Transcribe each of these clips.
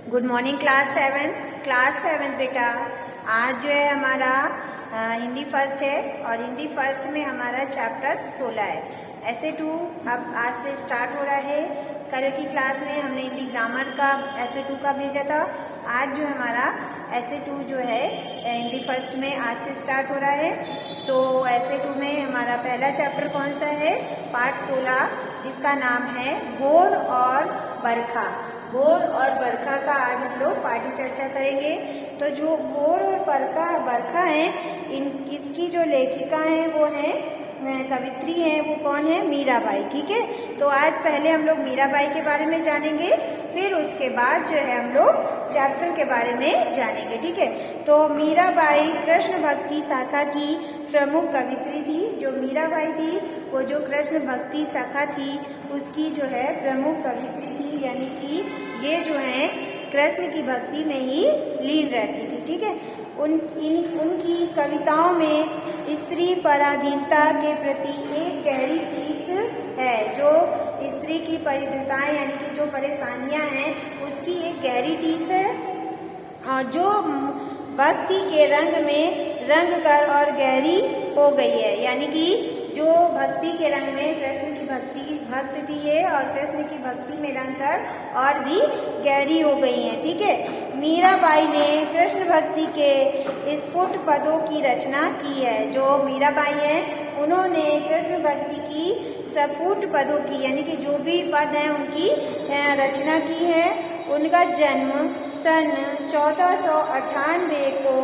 Good morning class seven बेटा। आज जो है हमारा हिंदी फर्स्ट है और हिंदी फर्स्ट में हमारा चैप्टर 16 है। ऐसे 2 अब आज से स्टार्ट हो रहा है। कल की क्लास में हमने हिंदी ग्रामर का ऐसे 2 का भेजा था। आज जो हमारा ऐसे 2 जो है हिंदी फर्स्ट में आज से स्टार्ट हो रहा है। तो ऐसे 2 में हमारा पहला चैप्टर कौन सा है? पाठ 16, जिसका नाम है भोर और बरखा। भोर और बरखा का आज हम लोग पाठी चर्चा करेंगे। तो जो भोर और बरखा है, इसकी जो लेखिका है वो है कवित्री है, वो कौन है? मीराबाई। ठीक है, तो आज पहले हम लोग मीराबाई के बारे में जानेंगे, फिर उसके बाद जो है हम लोग चैप्टर के बारे में जानेंगे। ठीक है, तो मीराबाई कृष्ण भक्ति शाखा की प्रमुख कवित्री थी। जो मीराबाई थी वो जो कृष्ण भक्ति शाखा थी उसकी जो है प्रमुख कवित्री थी, यानी कि ये जो है कृष्ण की भक्ति में ही लीन रहती थी। ठीक है, उनकी कविताओं में स्त्री पराधीनता के प्रति एक गहरी टीस है। जो स्त्री की परिधताएं यानी कि जो परेशानियां हैं उसकी एक गहरी टीस है, और जो भक्ति के रंग में रंग कर और गहरी हो गई है। यानी कि जो भक्ति के रंग में कृष्ण की भक्त थी ये, और कृष्ण की भक्ति में रंग कर और भी गहरी हो गई है। ठीक है, मीराबाई ने कृष्ण भक्ति के स्फुट पदों की रचना की है। जो मीराबाई है उन्होंने कृष्ण भक्ति की स्फुट पदों की यानी कि जो भी पद हैं उनकी रचना की है। उनका जन्म सन 1498 को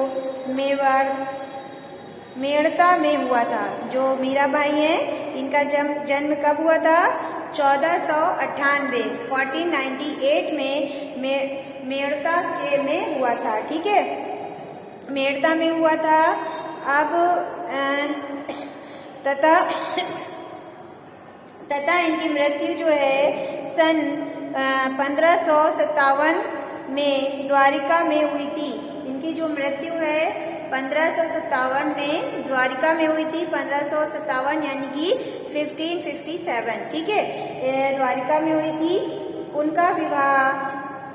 मेड़ता में हुआ था। जो मीराबाई है इनका जन्म कब हुआ था? 1498 में मेड़ता में हुआ था। ठीक है, मेड़ता में हुआ था। अब तथा इनकी मृत्यु जो है सन 1557 में द्वारिका में हुई थी। इनकी जो मृत्यु है 1557 में द्वारिका में हुई थी। 1557 यानी कि 1557। ठीक है, द्वारिका में हुई थी। उनका विवाह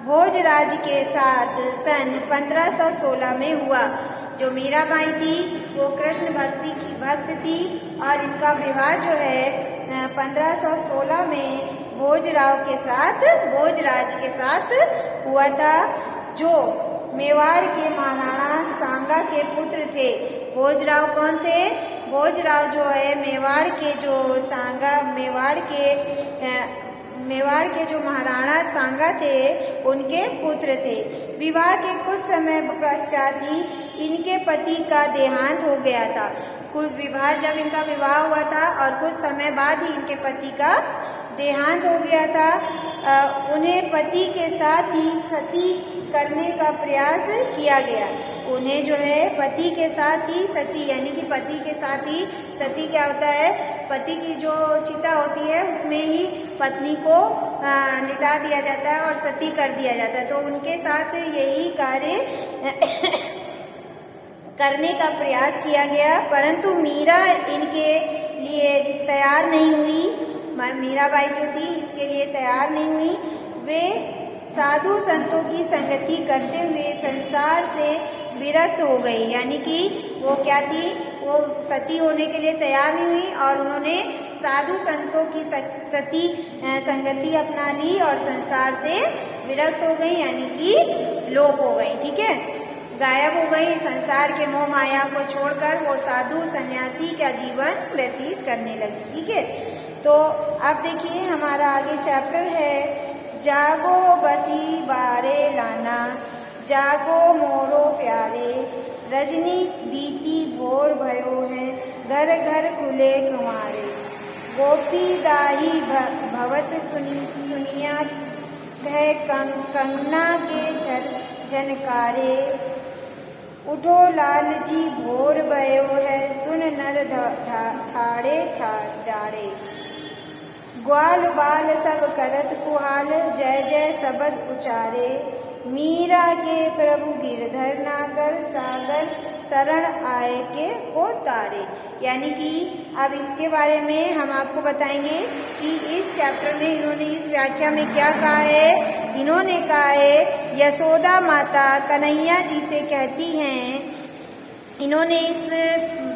भोजराज के साथ सन 1516 में हुआ। जो मीराबाई थी वो कृष्ण भक्ति की भक्त थी, और इनका विवाह जो है 1516 में भोजराज के साथ हुआ था, जो मेवाड़ के महाराणा सांगा के पुत्र थे। भोजराव कौन थे? भोजराव जो है मेवाड़ के जो सांगा मेवाड़ के जो महाराणा सांगा थे उनके पुत्र थे। विवाह के कुछ समय पश्चात ही इनके पति का देहांत हो गया था। जब इनका विवाह हुआ था और कुछ समय बाद ही इनके पति का देहांत हो गया था। उन्हें पति के साथ ही सती करने का प्रयास किया गया। उन्हें जो है पति के साथ ही सती यानी कि पति के साथ ही सती क्या होता है? पति की जो चिता होती है उसमें ही पत्नी को लिटा दिया जाता है और सती कर दिया जाता है। तो उनके साथ यही कार्य करने का प्रयास किया गया, परंतु मीरा इनके लिए तैयार नहीं हुई। मीराबाई जो थी इसके लिए तैयार नहीं हुई। वे साधु संतों की संगति करते हुए संसार से विरक्त हो गई। यानी कि वो क्या थी? वो सती होने के लिए तैयार नहीं हुई और उन्होंने साधु संतों की संगति अपना ली और संसार से विरक्त हो गई, यानी कि लोप हो गई। ठीक है, गायब हो गई। संसार के मोह माया को छोड़कर वो साधु सन्यासी का जीवन व्यतीत करने लगी। ठीक है, तो अब देखिए हमारा आगे चैप्टर है जागो बसी बारे लाना, जागो मोरो प्यारे, रजनी बीती भोर भयो है, घर घर खुले कुंवारे, गोपी दाही भवत सुनिया है, कंगना के झनकारे, उठो लाल जी भोर भयो है, सुन नर ठाड़े ठाड़े, ग्वाल बाल सब करत कुहाल, जय जय सबद उचारे, मीरा के प्रभु गिरधर नागर सागर शरण आए के को तारे। यानी कि अब इसके बारे में हम आपको बताएंगे कि इस चैप्टर में इन्होंने इस व्याख्या में क्या कहा है। इन्होंने कहा है यशोदा माता कन्हैया जी से कहती हैं, इन्होंने इस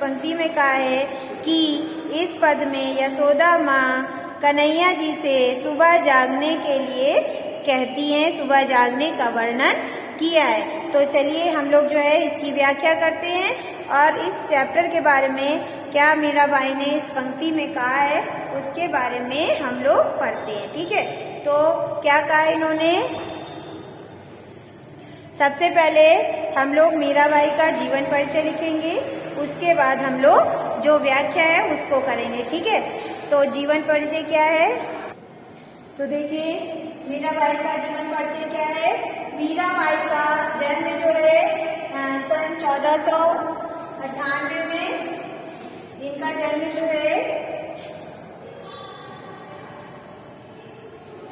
पंक्ति में कहा है कि इस पद में यशोदा माँ कन्हैया जी से सुबह जागने के लिए कहती हैं, सुबह जागने का वर्णन किया है। तो चलिए हम लोग जो है इसकी व्याख्या करते हैं और इस चैप्टर के बारे में क्या मीराबाई ने इस पंक्ति में कहा है उसके बारे में हम लोग पढ़ते हैं। ठीक है, तो क्या कहा इन्होंने। सबसे पहले हम लोग मीराबाई का जीवन परिचय लिखेंगे, उसके बाद हम लोग जो व्याख्या है उसको करेंगे। ठीक है, तो जीवन परिचय क्या है। तो देखिए मीराबाई का जीवन परिचय क्या है। मीराबाई का जन्म जो है सन 1498 में इनका जन्म जो है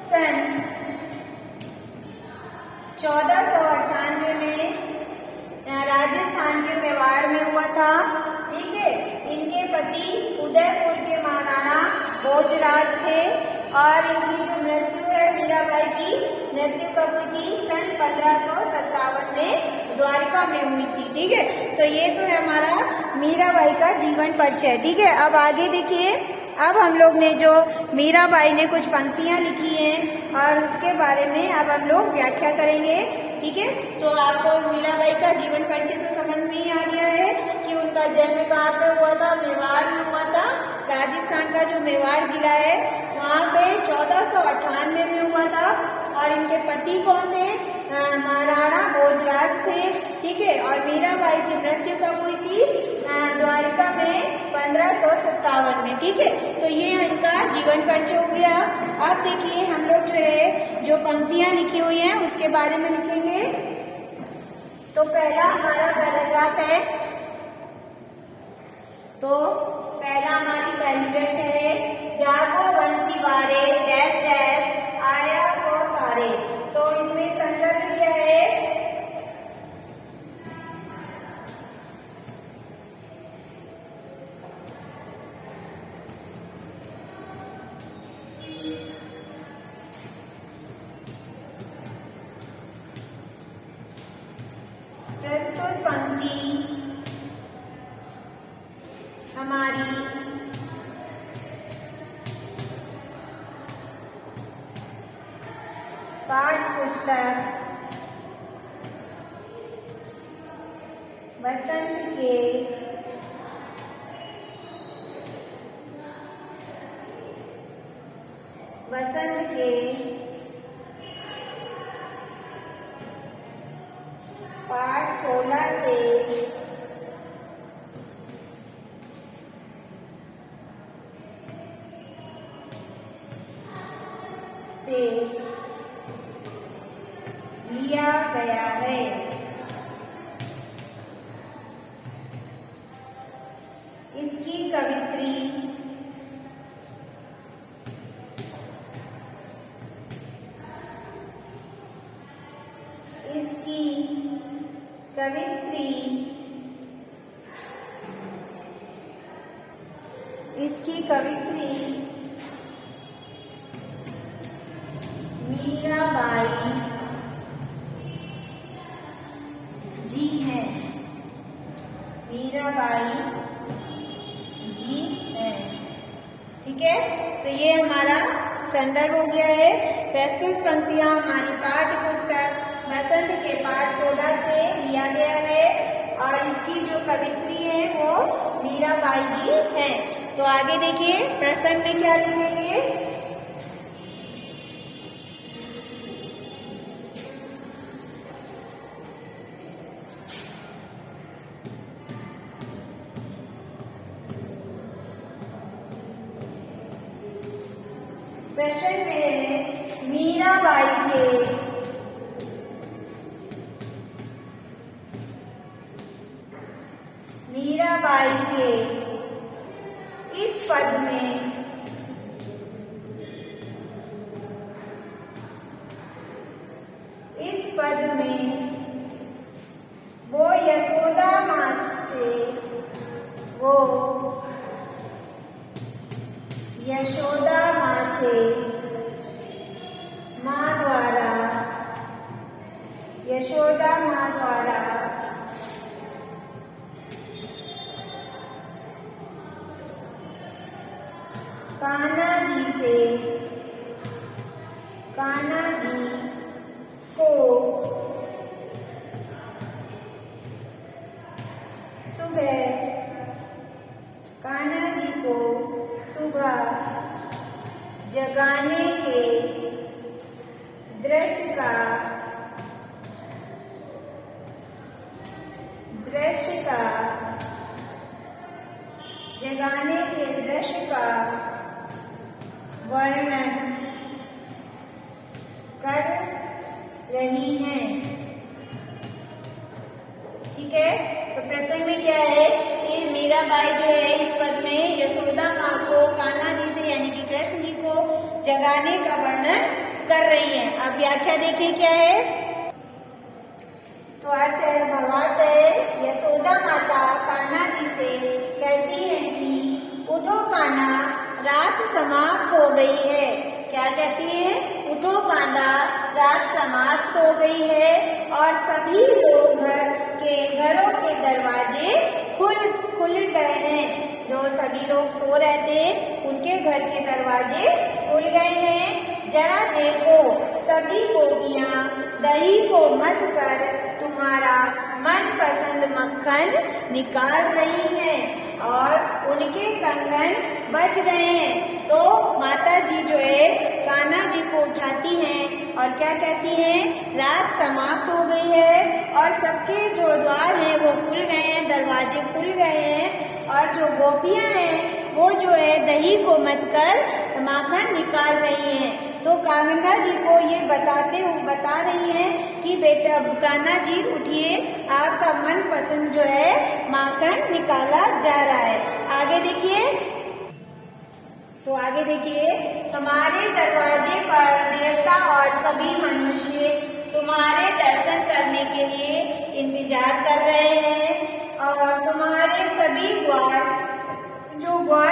सन 1498 में राजस्थान के मेवाड़ में हुआ था। ठीक है, इनके पति उदयपुर के महाराणा भोजराज थे और इनकी जो मृत्यु है मीराबाई की मृत्यु कब हुई थी, सन 1557 में द्वारिका में हुई थी। ठीक है, तो ये तो है हमारा मीराबाई का जीवन परिचय। ठीक है, अब आगे देखिए, अब हम लोग ने जो मीराबाई ने कुछ पंक्तियां लिखी हैं और उसके बारे में अब हम लोग व्याख्या करेंगे। ठीक है, तो आपको मीराबाई का जीवन परिचय तो समझ में ही आ गया है कि उनका जन्म कहाँ पे हुआ था, मेवाड़ में हुआ था। राजस्थान का जो मेवाड़ जिला है वहाँ पे 1498 में हुआ था और इनके पति कौन थे, महाराणा भोजराज थे। ठीक है, और मीराबाई की मृत्यु कब हुई थी, द्वारिका में 1557 में। ठीक है, तो ये इनका जीवन परिचय हो गया। अब देखिए हम लोग जो है जो पंक्तियां लिखी हुई हैं उसके बारे में लिखेंगे। तो पहला हमारा पैराग्राफ है, तो पहला हमारी पहली बैठ है जागो बंसी बारे डैश डैश आया को तारे। तो इसमें संदर्भ क्या है, प्रस्तुत पंक्ति हमारी पाठ पुस्तक बसंत के पाठ 16 से लिया गया है। इसकी कवित्री मीराबाई जी हैं, मीराबाई जी हैं। ठीक है, तो ये हमारा संदर्भ हो गया है। प्रस्तुत पंक्तियां हमारी पाठ्य पुस्तक बसंत के पाठ 16 से लिया गया है और इसकी जो कवित्री है वो मीराबाई जी हैं। तो आगे देखिए प्रश्न में क्या लिखेंगे। प्रश्न में है मीराबाई के इस पद में इस पद में वो यशोदा माँ से वो यशोदा माँ से माँ द्वारा यशोदा माँ द्वारा कान्हा जी को सुबह जगाने के दृश्य का वर्णन कर रही हैं। ठीक है, तो प्रसंग में क्या है कि मीराबाई जो है इस पद में यशोदा माँ को कान्हा जी से यानी कि कृष्ण जी को जगाने का वर्णन कर रही हैं। अब व्याख्या देखिए क्या है। तो अर्थ है, भावार्थ है, यशोदा माता कान्हा जी से कहती है कि उठो कान्हा, रात समाप्त हो गई है। क्या कहती है? उठो कान्हा, रात समाप्त हो गई है और सभी लोग घरों के दरवाजे खुल गए हैं। जो सभी लोग सो रहे थे उनके घर के दरवाजे खुल गए हैं। जरा देखो, सभी गोपियां दही को मथ कर तुम्हारा मनपसंद मक्खन निकाल रही हैं और उनके कंगन बज रहे हैं। तो माता जी जो है कान्हा जी को उठाती हैं और क्या कहती हैं? रात समाप्त हो गई है और सबके जो द्वार हैं वो खुल गए हैं, दरवाजे खुल गए हैं और जो गोपियां हैं वो जो है दही को मथ कर माखन निकाल रही हैं। तो कान्हा जी को ये बता रही हैं कि बेटा कान्हा जी उठिए, आपका मन पसंद जो है माखन निकाला जा रहा है। आगे देखिए, तो आगे देखिए, तुम्हारे दरवाजे पर देवता और सभी मनुष्य तुम्हारे दर्शन करने के लिए इंतजार कर रहे हैं और तुम्हारे सभी ग्वाल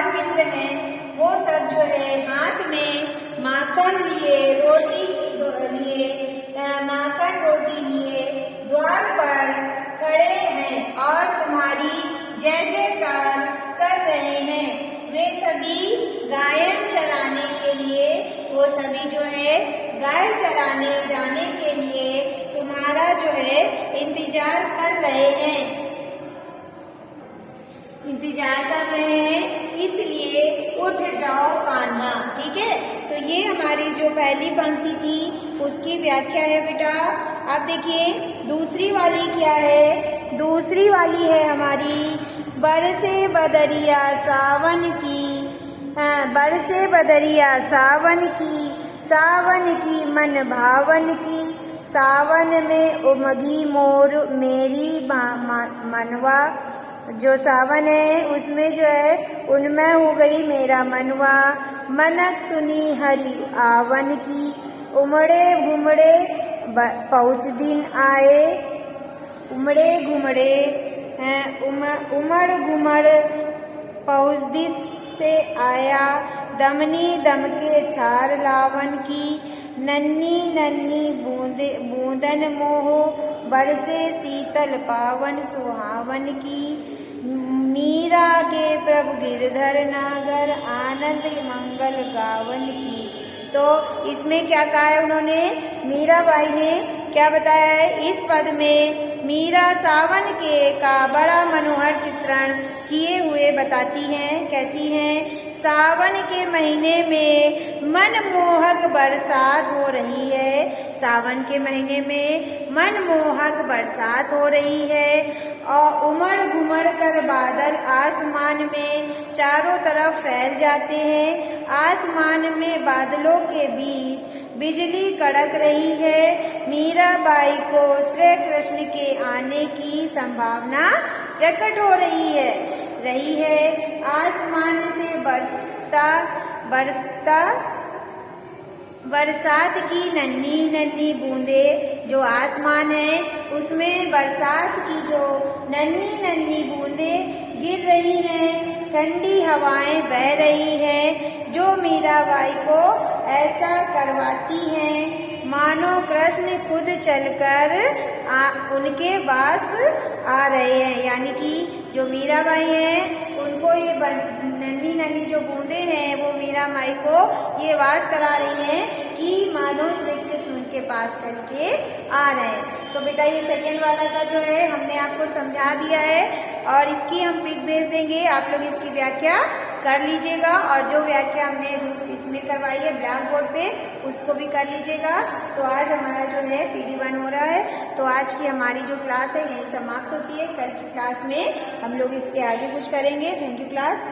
मित्र हैं वो सब जो है हाथ में माखन रोटी लिए द्वार पर खड़े हैं और तुम्हारी जय जयकार कर रहे हैं। वे सभी गायन चराने के लिए गाय चराने जाने के लिए तुम्हारा जो है इंतजार कर रहे हैं। इसलिए उठ जाओ कान्हा। ठीक है, तो ये हमारी जो पहली पंक्ति थी उसकी व्याख्या है बेटा। अब देखिए दूसरी वाली क्या है। दूसरी वाली है हमारी, बरसे बदरिया सावन की मन भावन की, सावन में उमगी मोर मेरी मनवा। जो सावन है उसमें जो है उनमें हो गई मेरा मनवा। मनक सुनी हरि आवन की, उमड़े घुमड़े पहुँच दिन आए। उमड़ घुमड़ पहुँच दिस से आया। दमनी दम के छार लावन की, नन्नी बूंदन मोह बरसे शीतल पावन सुहावन की। मीरा के प्रभु गिरधर नागर आनंद मंगल गावन की। तो इसमें क्या कहा है उन्होंने, मीराबाई ने क्या बताया है इस पद में। मीरा सावन का बड़ा मनोहर चित्रण किए हुए बताती हैं। कहती हैं सावन के महीने में मनमोहक बरसात हो रही है। सावन के महीने में मनमोहक बरसात हो रही है और उमड़ घुमड़ कर बादल आसमान में चारों तरफ फैल जाते हैं। आसमान में बादलों के बीच बिजली कड़क रही है। मीराबाई को श्री कृष्ण के आने की संभावना प्रकट हो रही है। आसमान से बरसात की नन्ही नन्ही बूंदे, जो आसमान है उसमें बरसात की जो नन्ही नन्ही बूंदे गिर रही हैं, ठंडी हवाएं बह रही हैं, जो मीराबाई को ऐसा करवाती हैं मानो कृष्ण खुद चलकर उनके पास आ रहे हैं। यानी कि जो मीराबाई हैं उनको ये नन्ही नन्ही जो बूंदे हैं वो मीराबाई को ये वास करा रही हैं कि मानो श्री कृष्ण उनके पास चल के आ रहे हैं। तो बेटा ये सेकेंड वाला का जो है हमने आपको समझा दिया है और इसकी हम पिक भेज देंगे, आप लोग इसकी व्याख्या कर लीजिएगा और जो व्याख्या हमने इसमें करवाई है ब्लैक बोर्ड पे उसको भी कर लीजिएगा। तो आज हमारा जो है PD1 हो रहा है। तो आज की हमारी जो क्लास है यही समाप्त होती है। कल की क्लास में हम लोग इसके आगे कुछ करेंगे। Thank you class.